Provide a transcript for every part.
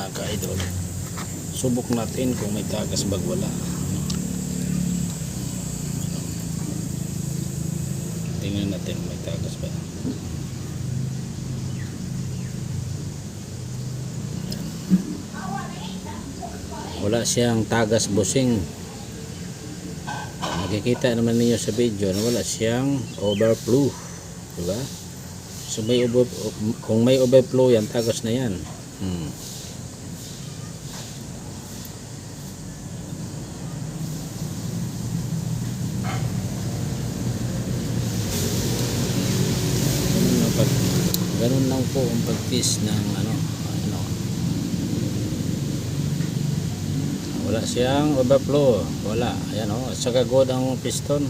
mga ka-idol. Subok natin kung may tagas bag wala. Tingnan natin may tagas ba. Wala siyang tagas busing. Makikita naman niyo sa video na wala siyang overflow, diba? So kung may overflow yan, tagas na yan. Ganun lang po ang pag-test ng wala siyang overflow, wala. Ayan o, at saka good ang piston,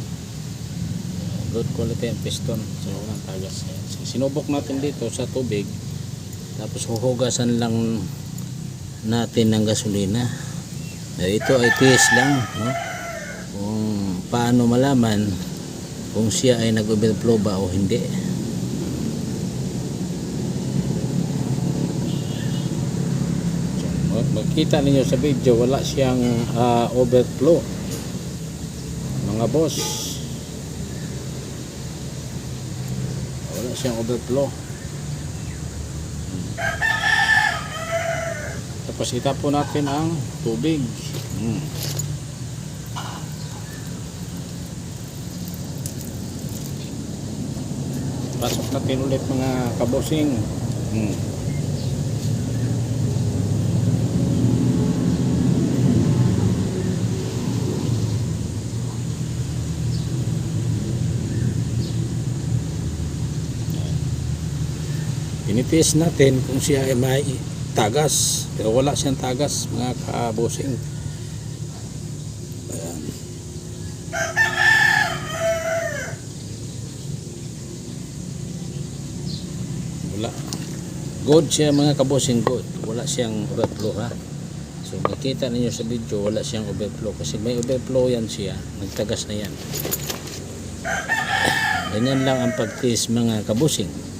good quality ang piston, so walang tagas. So, sinubok natin dito sa tubig, tapos huhugasan lang natin ng gasolina. Ito ay test lang, no? Kung paano malaman kung siya ay nag-overflow ba o hindi. Makita ninyo sa video, wala siyang overflow, mga boss. Wala siyang overflow. Tapos itapon natin ang tubig. Pasok natin ulit mga kabosing. Tinitest natin kung siya ay may tagas, pero wala siyang tagas mga kabosing. Ayan. Wala. Good siya mga kabosing, good. Wala siyang overflow, ha. So makita ninyo sa video, wala siyang overflow kasi may overflow yan siya, nagtagas na yan. Ganyan lang ang pag-test mga kabosing.